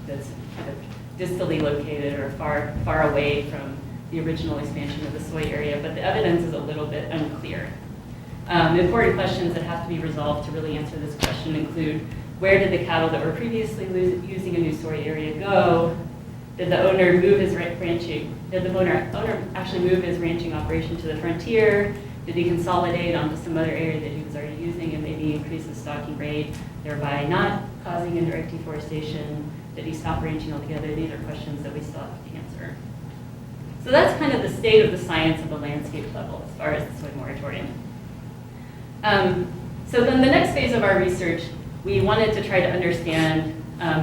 that's kind of distally located or far away from the original expansion of the soy area, but the evidence is a little bit unclear. Important questions that have to be resolved to really answer this question include, where did the cattle that were previously using a new soy area go? Did the owner move his ranching? Did the owner actually move his ranching operation to the frontier? Did he consolidate onto some other area that he was already using and maybe increase his stocking rate, thereby not causing indirect deforestation? Did he stop ranching altogether? These are questions that we still have to answer. So that's kind of the state of the science at the landscape level as far as the soy moratorium. So then the next phase of our research, we wanted to try to understand,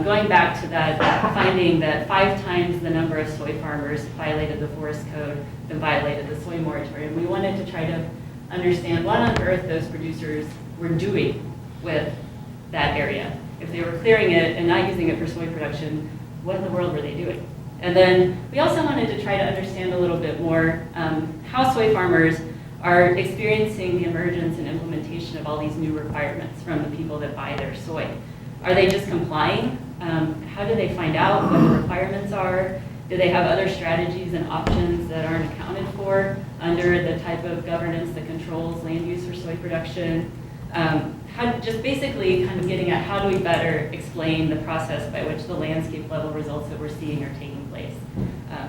going back to that finding that 5 times the number of soy farmers violated the forest code than violated the soy moratorium. We wanted to try to understand what on earth those producers were doing with that area. If they were clearing it and not using it for soy production, what in the world were they doing? And then we also wanted to try to understand a little bit more how soy farmers are experiencing the emergence and implementation of all these new requirements from the people that buy their soy. Are they just complying? How do they find out what the requirements are? Do they have other strategies and options that aren't accounted for under the type of governance that controls land use for soy production? Just basically kind of getting at how do we better explain the process by which the landscape level results that we're seeing are taking place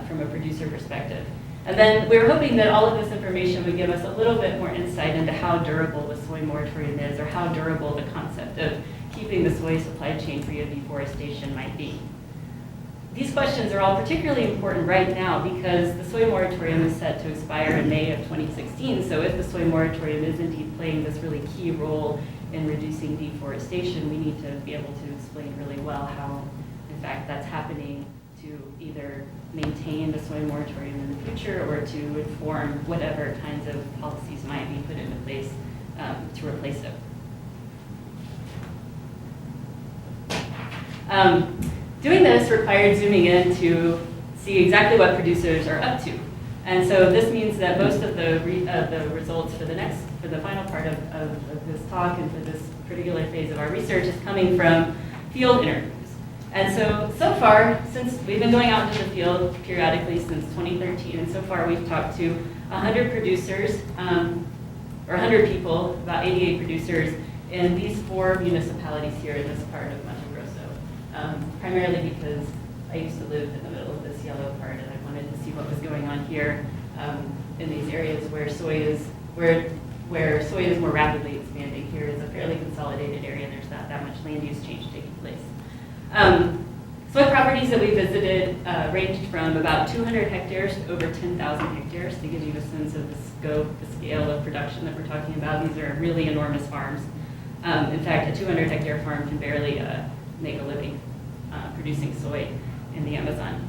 from a producer perspective. And then we were hoping that all of this information would give us a little bit more insight into how durable the soy moratorium is, or how durable the concept of keeping the soy supply chain free of deforestation might be. These questions are all particularly important right now because the soy moratorium is set to expire in May of 2016. So if the soy moratorium is indeed playing this really key role in reducing deforestation, we need to be able to explain really well how, in fact, that's happening to either maintain the soy moratorium in the future or to inform whatever kinds of policies might be put into place to replace it. Doing this required zooming in to see exactly what producers are up to. And so this means that most of the results for the final part of this talk and for this particular phase of our research is coming from field interviews. And so far, since we've been going out into the field periodically since 2013, and so far we've talked to 100 producers, or 100 people, about 88 producers, in these 4 municipalities here in this part of Mato Grosso. Primarily because I used to live in the middle of this yellow part, and I wanted to see what was going on here in these areas where soy is more rapidly expanding. Here is a fairly consolidated area. There's not that much land use change taking place. Soy properties that we visited ranged from about 200 hectares to over 10,000 hectares, to give you a sense of the scope, the scale of production that we're talking about. These are really enormous farms. In fact, a 200 hectare farm can barely make a living producing soy in the Amazon.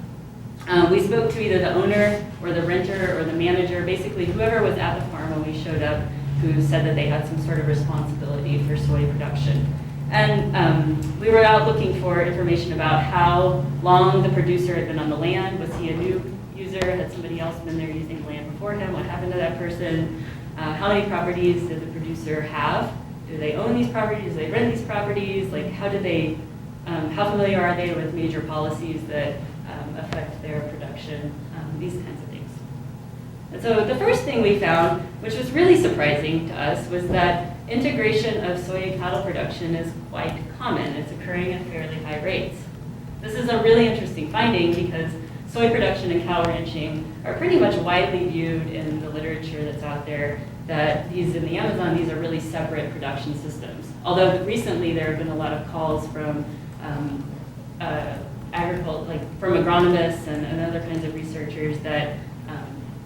We spoke to either the owner or the renter or the manager, basically whoever was at the farm when we showed up, who said that they had some sort of responsibility for soy production. And we were out looking for information about how long the producer had been on the land. Was he a new user? Had somebody else been there using the land before him? What happened to that person? How many properties did the producer have? Do they own these properties? Do they rent these properties? Like, how familiar are they with major policies that affect their production? These kinds of things. And so the first thing we found, which was really surprising to us, was that integration of soy cattle production is quite common. It's occurring at fairly high rates. This is a really interesting finding because soy production and cattle ranching are pretty much widely viewed in the literature that's out there that these in the Amazon, these are really separate production systems. Although recently there have been a lot of calls from from agronomists and other kinds of researchers that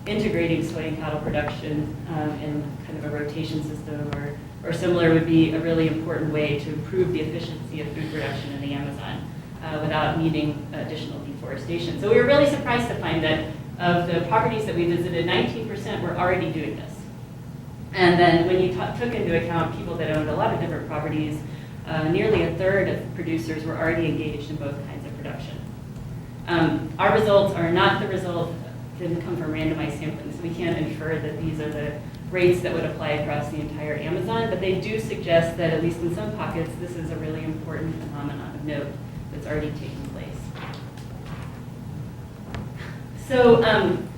integrating soy and cattle production in kind of a rotation system or similar would be a really important way to improve the efficiency of food production in the Amazon without needing additional deforestation. So we were really surprised to find that of the properties that we visited, 19% were already doing this. And then when you took into account people that owned a lot of different properties, nearly a third of producers were already engaged in both kinds of production. Our results are not the result, didn't come from randomized sampling, so we can't infer that these are the rates that would apply across the entire Amazon, but they do suggest that at least in some pockets, this is a really important phenomenon of note that's already taking place. So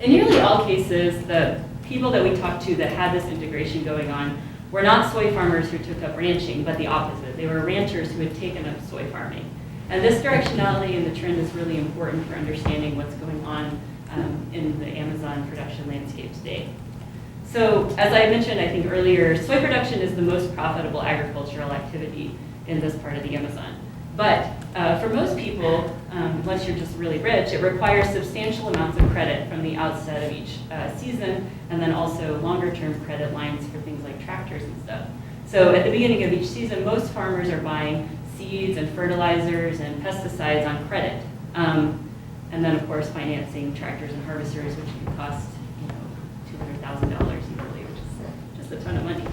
in nearly all cases, the people that we talked to that had this integration going on were not soy farmers who took up ranching, but the opposite. They were ranchers who had taken up soy farming. And this directionality in the trend is really important for understanding what's going on in the Amazon production landscape today. So as I mentioned, I think earlier, soy production is the most profitable agricultural activity in this part of the Amazon. But for most people, unless you're just really rich, it requires substantial amounts of credit from the outset of each season, and then also longer-term credit lines for things like tractors and stuff. So at the beginning of each season, most farmers are buying seeds and fertilizers and pesticides on credit. And then, of course, financing tractors and harvesters, which can cost $200,000 usually, which is just a ton of money.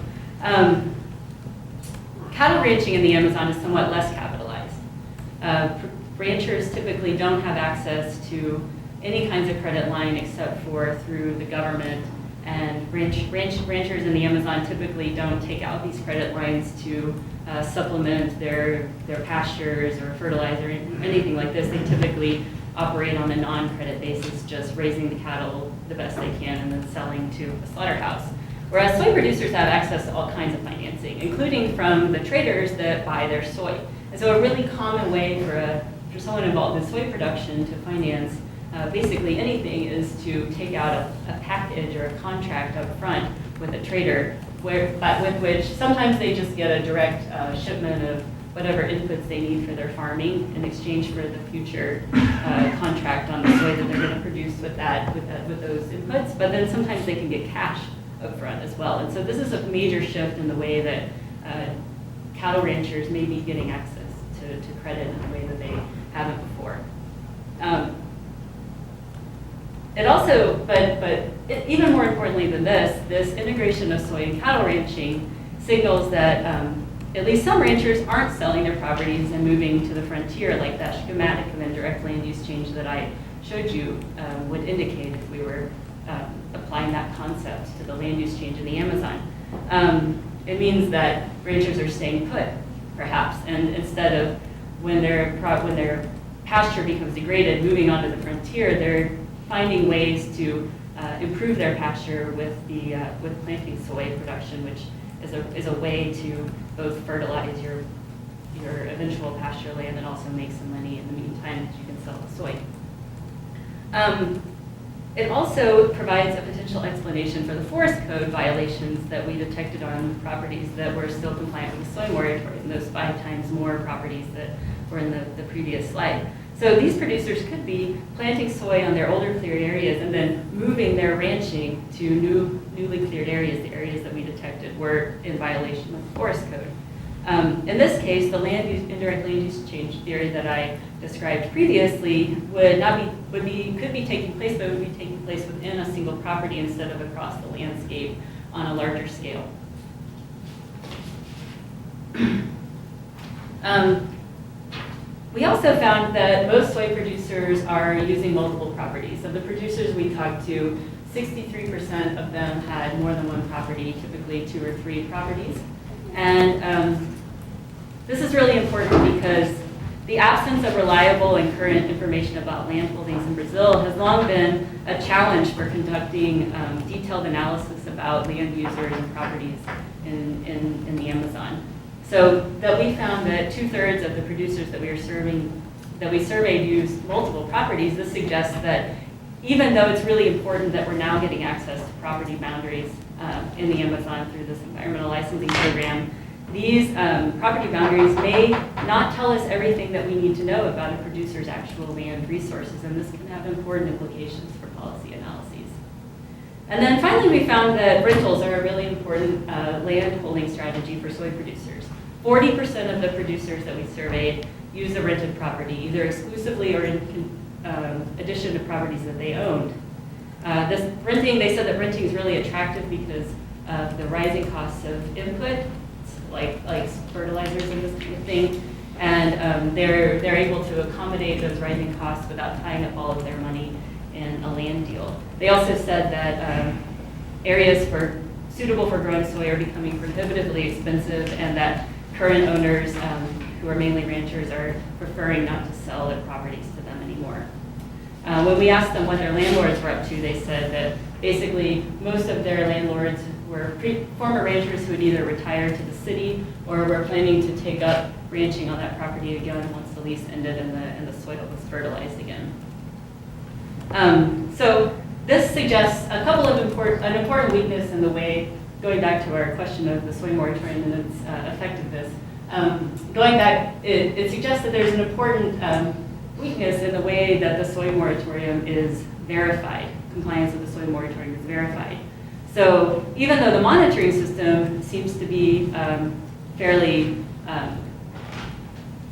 Cattle ranching in the Amazon is somewhat less capitalized. Ranchers typically don't have access to any kinds of credit line except for through the government, and ranchers in the Amazon typically don't take out these credit lines to supplement their pastures or fertilizer or anything like this. They typically operate on a non-credit basis, just raising the cattle the best they can and then selling to a slaughterhouse. Whereas soy producers have access to all kinds of financing, including from the traders that buy their soy. And so a really common way for someone involved in soy production to finance basically anything is to take out a package or a contract up front with a trader, with which sometimes they just get a direct shipment of whatever inputs they need for their farming in exchange for the future contract on the soy that they're going to produce with those inputs. But then sometimes they can get cash up front as well. And so this is a major shift in the way that cattle ranchers may be getting access to credit in a way that they haven't before. It also, even more importantly than this integration of soy and cattle ranching signals that at least some ranchers aren't selling their properties and moving to the frontier like that schematic of indirect land use change that I showed you would indicate if we were applying that concept to the land use change in the Amazon. It means that ranchers are staying put, perhaps, and instead of when their pasture becomes degraded, moving onto the frontier, they're finding ways to improve their pasture with planting soy production, which is a way to both fertilize your eventual pasture land and also make some money in the meantime that you can sell the soy. It also provides a potential explanation for the forest code violations that we detected on properties that were still compliant with the Soy Moratorium, those 5 times more properties that were in the previous slide. So these producers could be planting soy on their older cleared areas and then moving their ranching to newly cleared areas, the areas that we detected were in violation of the forest code. In this case, the indirect land use change theory that I described previously could be taking place, but would be taking place within a single property instead of across the landscape on a larger scale. We also found that most soy producers are using multiple properties. Of the producers we talked to, 63% of them had more than one property, typically 2 or 3 properties. And this is really important because the absence of reliable and current information about land holdings in Brazil has long been a challenge for conducting detailed analysis about land users and properties in the Amazon. So that we found that 2/3 of the producers that we surveyed used multiple properties. This suggests that even though it's really important that we're now getting access to property boundaries in the Amazon through this environmental licensing program, these property boundaries may not tell us everything that we need to know about a producer's actual land resources, and this can have important implications for policy analyses. And then finally, we found that rentals are a really important land holding strategy for soy producers. 40% of the producers that we surveyed use a rented property, either exclusively or in addition to properties that they owned. They said that renting is really attractive because of the rising costs of input, like fertilizers and this kind of thing, and they're able to accommodate those rising costs without tying up all of their money in a land deal. They also said that areas suitable for growing soy are becoming prohibitively expensive, and that current owners who are mainly ranchers, are preferring not to sell their properties to them anymore. When we asked them what their landlords were up to, they said that basically most of their landlords were former ranchers who had either retired to the city or were planning to take up ranching on that property again once the lease ended and the soil was fertilized again. So this suggests a couple of an important weakness in the way, going back to our question of the soy moratorium and its effectiveness. Going back, it suggests that there's an important weakness in the way that the soy moratorium is verified. Compliance with the soy moratorium is verified. So even though the monitoring system seems to be fairly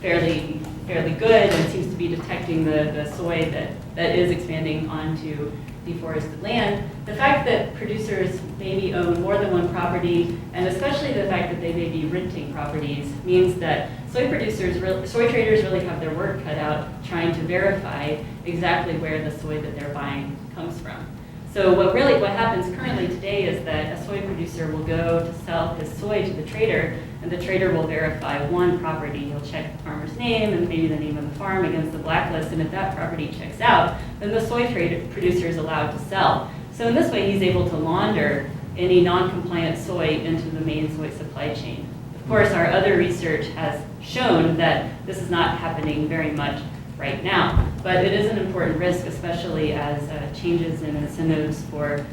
good and seems to be detecting the soy that is expanding onto deforested land, the fact that producers maybe own more than one property, and especially the fact that they may be renting properties, means that soy traders really have their work cut out trying to verify exactly where the soy that they're buying comes from. So what happens currently today is that a soy producer will go to sell his soy to the trader, and the trader will verify one property. He'll check the farmer's name and maybe the name of the farm against the blacklist, and if that property checks out, then the soy producer is allowed to sell. So in this way, he's able to launder any non-compliant soy into the main soy supply chain. Of course, our other research has shown that this is not happening very much right now, but it is an important risk, especially as changes in incentives for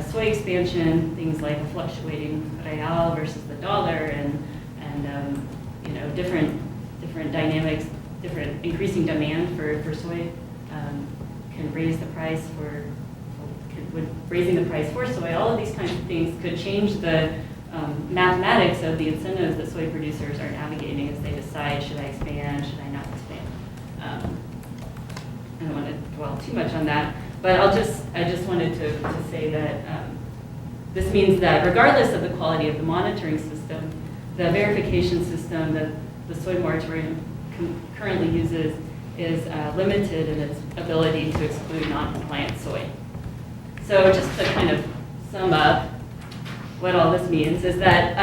soy expansion, things like a fluctuating real versus the dollar, and different dynamics, different increasing demand for soy can raise the price raising the price for soy. All of these kinds of things could change the mathematics of the incentives that soy producers are navigating as they decide, should I expand, should I not expand? I don't want to dwell too much on that, but I just wanted to say that this means that regardless of the quality of the monitoring system, the verification system that the soy moratorium currently uses is limited in its ability to exclude non-compliant soy. So just to kind of sum up what all this means is that,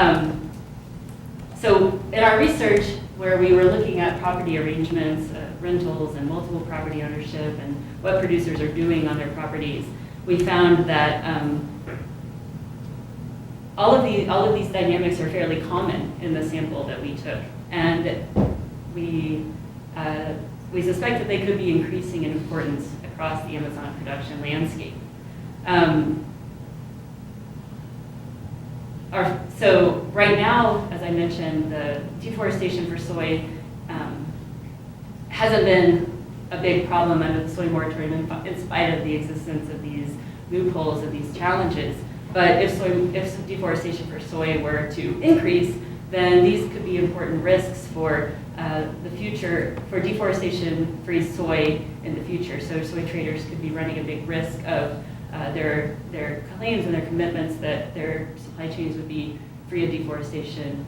so in our research where we were looking at property arrangements, rentals and multiple property ownership and what producers are doing on their properties, we found that all of these dynamics are fairly common in the sample that we took. And we suspect that they could be increasing in importance across the Amazon production landscape. So right now, as I mentioned, the deforestation for soy hasn't been a big problem under the soy moratorium in spite of the existence of these loopholes and these challenges. But if deforestation for soy were to increase, then these could be important risks for the future, for deforestation-free soy in the future. So soy traders could be running a big risk of their claims and their commitments that their supply chains would be free of deforestation.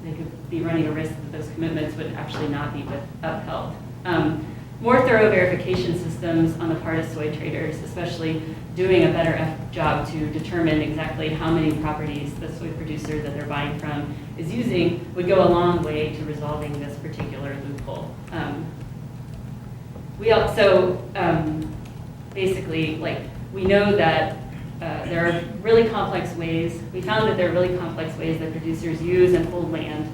They could be running a risk that those commitments would actually not be upheld. More thorough verification systems on the part of soy traders, especially doing a better job to determine exactly how many properties the soy producer that they're buying from is using, would go a long way to resolving this particular loophole. We also, basically, we know that there are really complex ways, we found that there are really complex ways that producers use and hold land.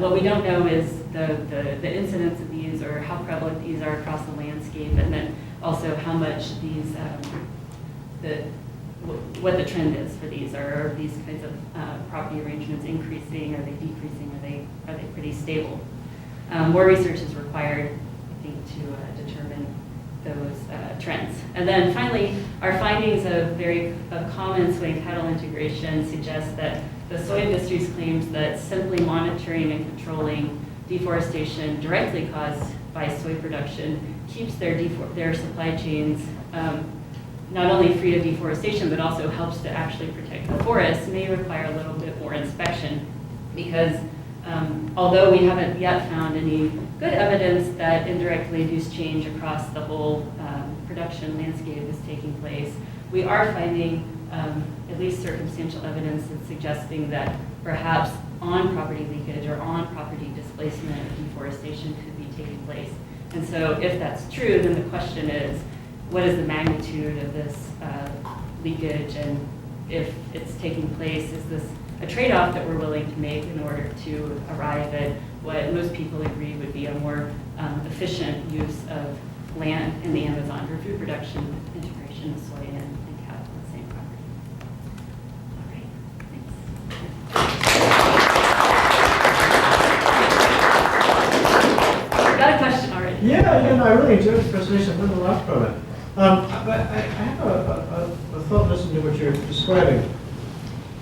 What we don't know is the incidence of these or how prevalent these are across the landscape, and then also how much these, what the trend is for these. Are these kinds of property arrangements increasing? Are they decreasing? Are they pretty stable? More research is required, I think, to determine those trends. And then finally, our findings of common Soy-Cattle integration suggest that the soy industry's claims that simply monitoring and controlling deforestation directly caused by soy production keeps their supply chains not only free of deforestation, but also helps to actually protect the forests, may require a little bit more inspection, because although we haven't yet found any good evidence that indirectly induced change across the whole production landscape is taking place, we are finding at least circumstantial evidence that's suggesting that perhaps on-property leakage or on-property displacement or deforestation could be taking place. And so if that's true, then the question is, what is the magnitude of this leakage, and if it's taking place, is this a trade-off that we're willing to make in order to arrive at what most people agree would be a more efficient use of land in the Amazon for food production, integration of soy and cattle on the same property. All right, thanks. Got a question already? Yeah, I really enjoyed the presentation. I learned a lot from it. But I have a thought listening to what you're describing.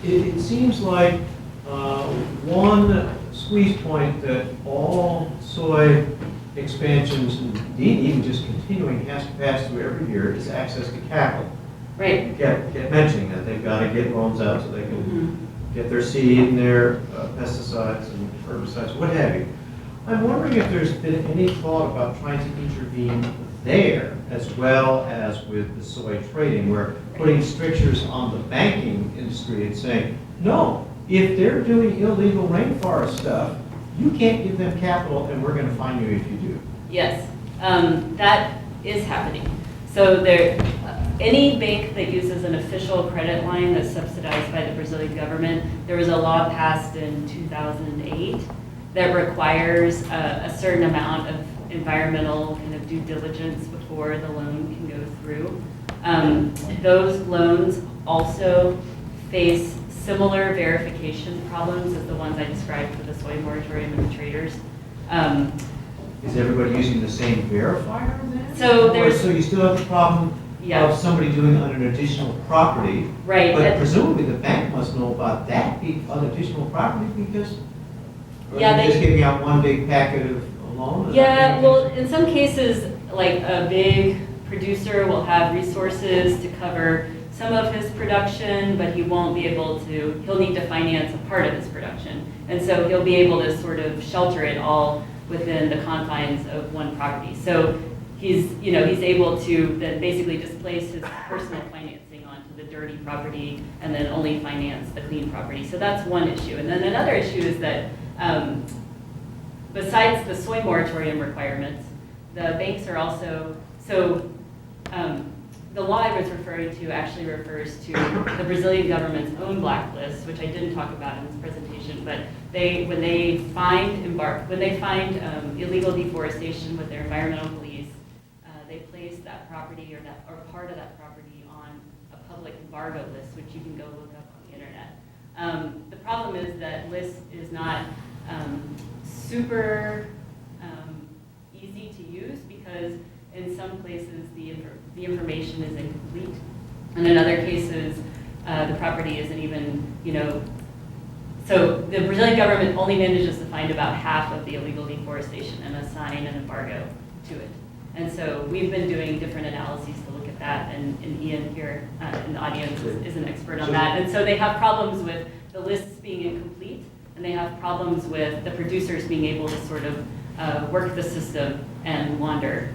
It seems like one squeeze point that all soy expansions, indeed even just continuing, has to pass through every year is access to capital. Right. Kept mentioning that they've got to get loans out so they can get their seed and their pesticides and herbicides, what have you. I'm wondering if there's been any thought about trying to intervene there as well as with the soy trading, where putting strictures on the banking industry and saying, no, if they're doing illegal rainforest stuff, you can't give them capital and we're going to fine you if you do. Yes, that is happening. So any bank that uses an official credit line that's subsidized by the Brazilian government, there was a law passed in 2008 that requires a certain amount of environmental kind of due diligence before the loan can go through. Those loans also face similar verification problems as the ones I described for the Soy Moratorium and the traders. Is everybody using the same verifier then? So you still have the problem of somebody doing it on an additional property. Right. But presumably the bank must know about that on additional property because they're just giving out one big packet of loan. Yeah, well, in some cases, like a big producer will have resources to cover some of his production, but he won't be able to, he'll need to finance a part of his production. And so he'll be able to sort of shelter it all within the confines of one property. So he's able to then basically displace his personal financing onto the dirty property and then only finance the clean property. So that's one issue. And then another issue is that besides the soy moratorium requirements, the banks are also, the law I was referring to actually refers to the Brazilian government's own blacklist, which I didn't talk about in this presentation, but when they find illegal deforestation with their environmental police, they place that property or part of that property on a public embargo list, which you can go look up on the internet. The problem is that list is not super easy to use because in some places the information is incomplete, and in other cases the property isn't even, so the Brazilian government only manages to find about half of the illegal deforestation and assign an embargo to it. And so we've been doing different analyses to look at that, and Ian here in the audience is an expert on that. And so they have problems with the lists being incomplete, and they have problems with the producers being able to sort of work the system and launder.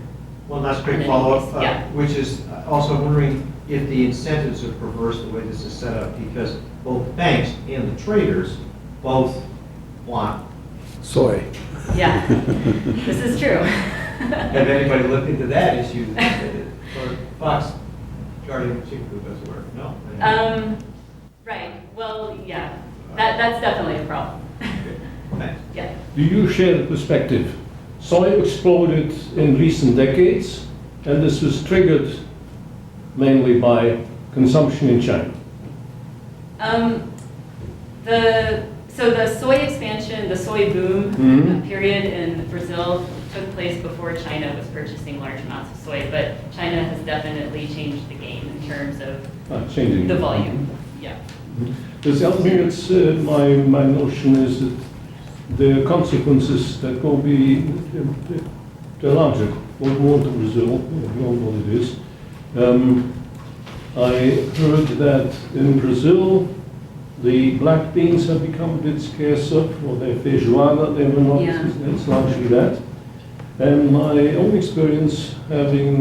Well, that's a great follow-up, which is also wondering if the incentives are perverse the way this is set up, because both banks and the traders both want soy. Yeah, this is true. Have anybody looked into that issue? Or Fox guarding chicken coop doesn't work? No? Right, well, yeah, that's definitely a problem. Okay. Thanks. Yeah. Do you share the perspective? Soy exploded in recent decades, and this was triggered mainly by consumption in China. So the soy expansion, the soy boom period in Brazil took place before China was purchasing large amounts of soy, but China has definitely changed the game in terms of changing the volume. Yeah. The other thing that's my notion is that the consequences that will be they're larger, more to Brazil, beyond what it is. I heard that in Brazil the black beans have become a bit scarcer, or their feijoada, they were not, it's largely that. And my own experience, having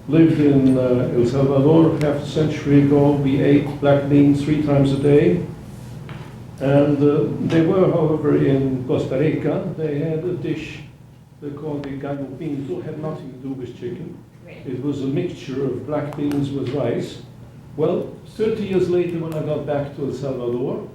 lived in El Salvador half a century ago, we ate black beans 3 times a day. And they were, however, in Costa Rica. They had a dish they called the gallo pinto, had nothing to do with chicken. Right. It was a mixture of black beans with rice. Well, 30 years later, when I got back to El Salvador,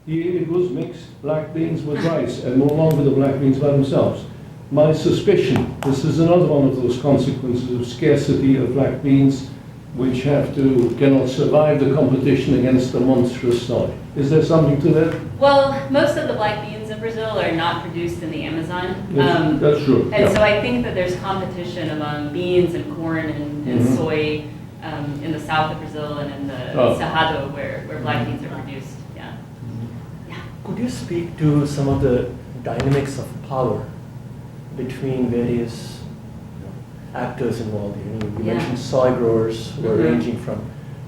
here it was mixed black beans with rice, and no longer the black beans by themselves. My suspicion, this is another one of those consequences of scarcity of black beans, which cannot survive the competition against the monstrous soy. Is there something to that? Well, most of the black beans in Brazil are not produced in the Amazon. That's true. And yeah. so I think that there's competition among beans and corn and soy in the south of Brazil and in the Cerrado where black beans are produced. Yeah. Yeah. Could you speak to some of the dynamics of power between various actors involved here? You Yeah. mentioned soy growers who are ranging from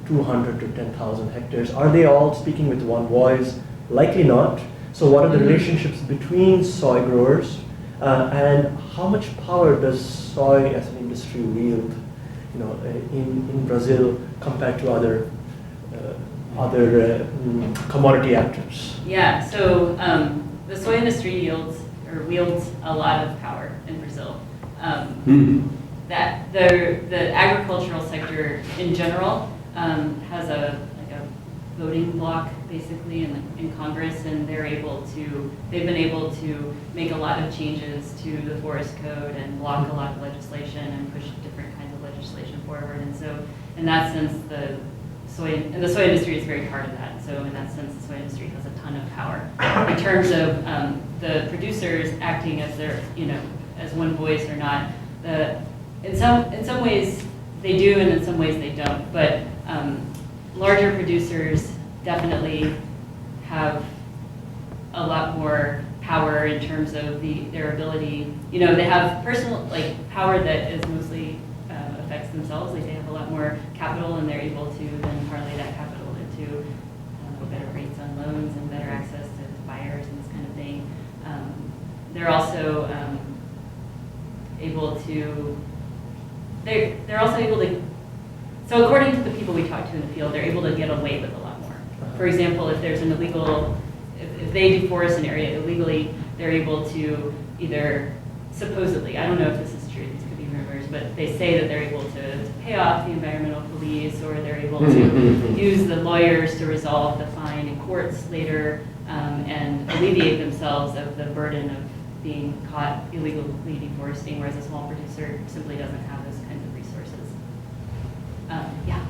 200 to 10,000 hectares. Are they all speaking with one voice? Likely not. So what are the relationships between soy growers and how much power does soy as an industry wield, in Brazil compared to other commodity actors? Yeah, so the soy industry wields a lot of power in Brazil. That the agricultural sector in general has a voting bloc basically in Congress, and they've been able to make a lot of changes to the forest code and block a lot of legislation and push different kinds of legislation forward. And so in that sense, the soy industry is very part of that. So in that sense, the soy industry has a ton of power. In terms of the producers acting as as one voice or not, in some ways they do, and in some ways they don't. But larger producers definitely have a lot more power in terms of their ability. They have personal power that is mostly affects themselves. They have a lot more capital, and they're able to then parlay that capital into better rates on loans and better access to buyers and this kind of thing. They're also able to. They're also able to. So according to the people we talk to in the field, they're able to get away with a lot more. For example, if there's an illegal, if they deforest an area illegally, they're able to either supposedly, I don't know if this is true, these could be rumors, but they say that they're able to pay off the environmental police, or they're able to use the lawyers to resolve the fine in courts later, and alleviate themselves of the burden of being caught illegally deforesting, whereas a small producer simply doesn't have those kinds of resources. Yeah.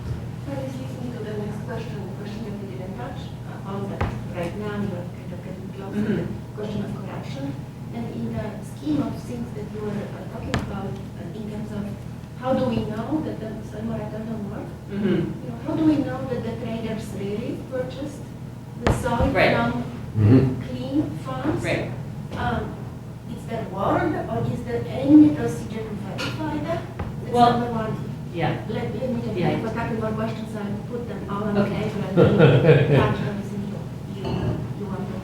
I was listening to the next question, the question that we didn't touch on, but right now you're kind of getting close to the question of corruption. And in the scheme of things that you were talking about in terms of how do we know that the Soy Moratorium worked? How do we know that the traders really purchased the soy from clean farms? Right. Is there word, or is there any procedure to verify that? That's Well, number one. Yeah. Let me take Yeah. a couple more questions and put them all on Okay. the table and then touch everything you want to.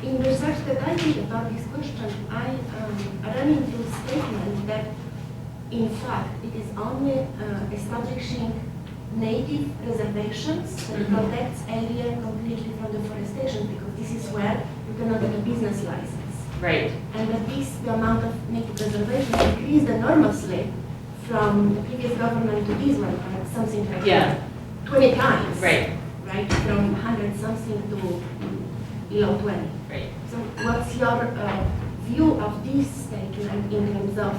In research that I did about this question, I ran into a statement that in fact it is only establishing native reservations that protects area completely from deforestation, because this is where you cannot get a business license. Right. And that the amount of native reservations increased enormously from the previous government to this one, something like 20 times. Right. Right, from 100 something to below 20. Right. So what's your view of this statement in terms of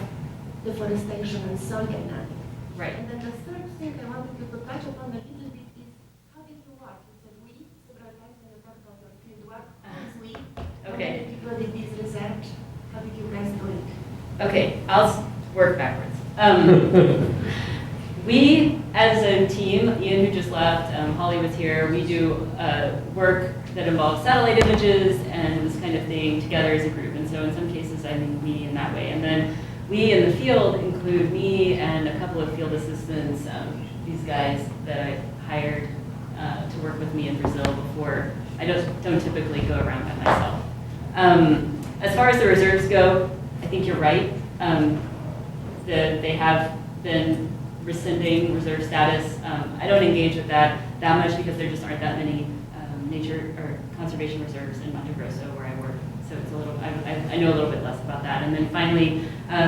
deforestation and soil dynamic? Right. And then the third thing I wanted you to touch upon a little bit is how did you work? You said we several times when you talk about your field work. Who's we? Okay. How many people did this research? How did you guys do it? Okay, I'll work backwards. We, as a team, Ian who just left, Holly was here, we do work that involves satellite images and this kind of thing together as a group. And so in some cases, I think we in that way. And then we in the field include me and a couple of field assistants, these guys that I hired to work with me in Brazil before. I don't typically go around by myself. As far as the reserves go, I think you're right. They have been rescinding reserve status. I don't engage with that much because there just aren't that many nature or conservation reserves in Mato Grosso where I work. So it's a little, I know a little bit less about that. And then finally,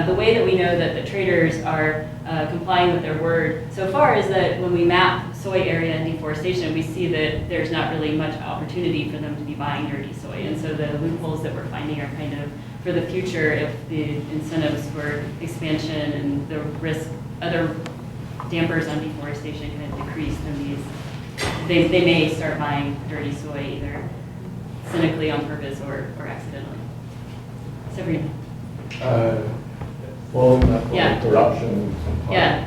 the way that we know that the traders are complying with their word so far is that when we map soy area and deforestation, we see that there's not really much opportunity for them to be buying dirty soy. And so the loopholes that we're finding are kind of for the future, if the incentives for expansion and the risk, other dampers on deforestation kind of decrease, then they may start buying dirty soy either cynically on purpose or accidentally. Sabrina. Well, Yeah. corruption. Yeah.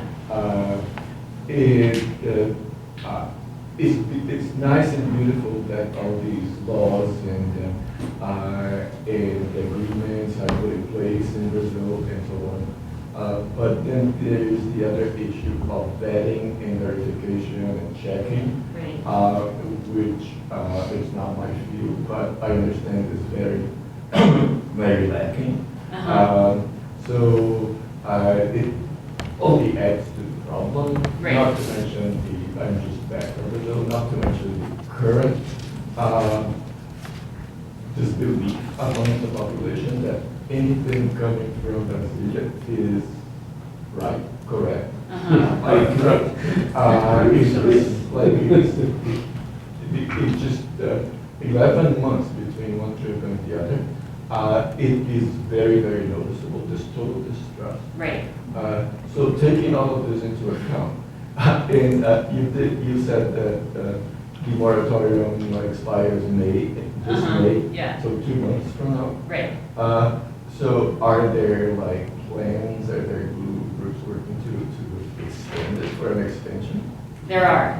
It's nice and beautiful that all these laws and agreements are put in place in Brazil and so on. But then there is the other issue of vetting and verification and checking, Right. which is not my field, but I understand is very, very lacking. Uh-huh. So it only adds to the problem. Right. Not to mention I'm just back from Brazil, not to mention the current disbelief among the population that anything coming from Brazil is right, correct. Uh-huh. It's just 11 months between one trip and the other. It is very, very noticeable, this total distrust. Right. So taking all of this into account, and you said that the moratorium expires this May, Yeah. so 2 months from now. Right. So are there like plans, are there groups working to extend it for an extension? There are.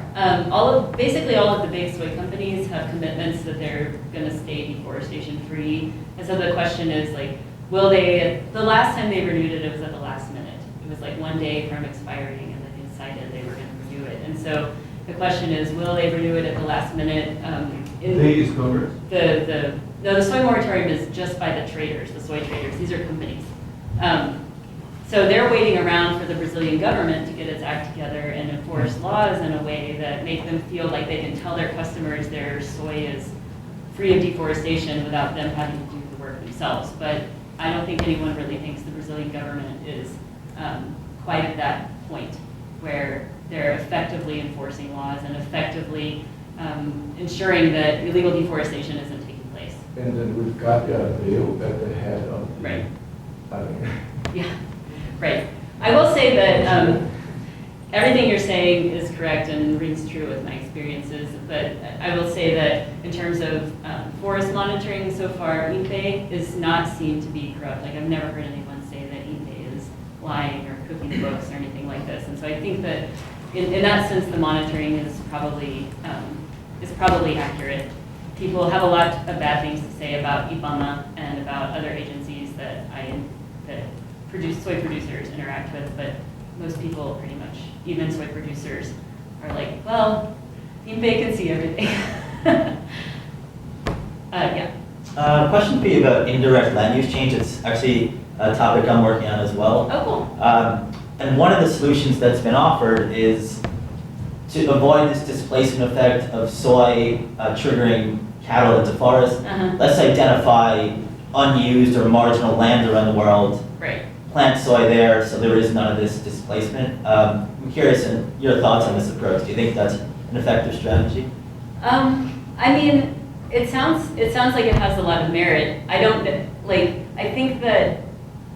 Basically all of the big soy companies have commitments that they're going to stay deforestation-free. And so the question is like, will they, the last time they renewed it, it was at the last minute. It was like 1 day from expiring and then they decided they were going to renew it. And so the question is, will they renew it at the last minute? They is Congress. The soy moratorium is just by the traders, the soy traders. These are companies. So they're waiting around for the Brazilian government to get its act together and enforce laws in a way that make them feel like they can tell their customers their soy is free of deforestation without them having to do the work themselves. But I don't think anyone really thinks the Brazilian government is quite at that point where they're effectively enforcing laws and effectively ensuring that illegal deforestation isn't taking place. And then we've got Bill at the head of the, Right. I don't know. Yeah, right. I will say that everything you're saying is correct and rings true with my experiences, but I will say that in terms of forest monitoring so far, INPE is not seen to be corrupt. Like I've never heard anyone say that INPE is lying or cooking books or anything like this. And so I think that in that sense, the monitoring is probably accurate. People have a lot of bad things to say about IBAMA and about other agencies that soy producers interact with, but most people pretty much, even soy producers, are like, well, INPE can see everything. Yeah. Question for you about indirect land use change. It's actually a topic I'm working on as well. Oh, cool. And one of the solutions that's been offered is to avoid this displacement effect of soy triggering cattle into forests. Uh-huh. Let's identify unused or marginal land around the world, Right. plant soy there so there is none of this displacement. I'm curious in your thoughts on this approach. Do you think that's an effective strategy? I mean, it sounds like it has a lot of merit. I think that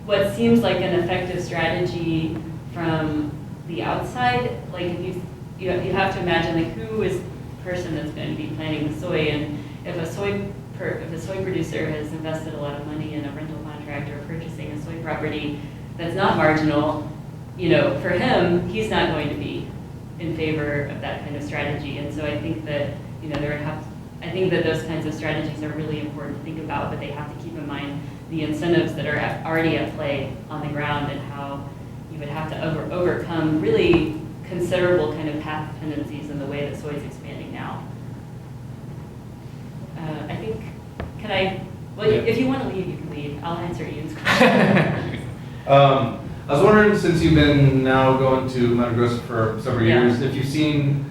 what seems like an effective strategy from the outside, like if you have to imagine like who is the person that's going to be planting the soy, and if a soy producer has invested a lot of money in a rental contract or purchasing a soy property that's not marginal, for him, he's not going to be in favor of that kind of strategy. And so I think that I think that those kinds of strategies are really important to think about, but they have to keep in mind the incentives that are already at play on the ground and how you would have to overcome really considerable kind of path dependencies in the way that soy is expanding now. I think, if you want to leave, you can leave. I'll answer Ian's question. I was wondering, since you've been now going to Mato Grosso for several years, if you've seen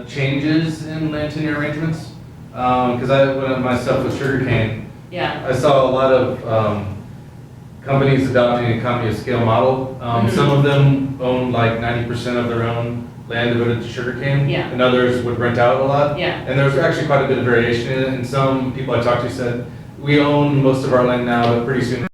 changes in land tenure arrangements because when my stuff was sugarcane, Yeah. I saw a lot of companies adopting an economy of scale model. Some of them own like 90% of their own land devoted to sugarcane. Yeah. And others would rent out a lot. Yeah. And there was actually quite a bit of variation in it. And some people I talked to said, we own most of our land now, but pretty soon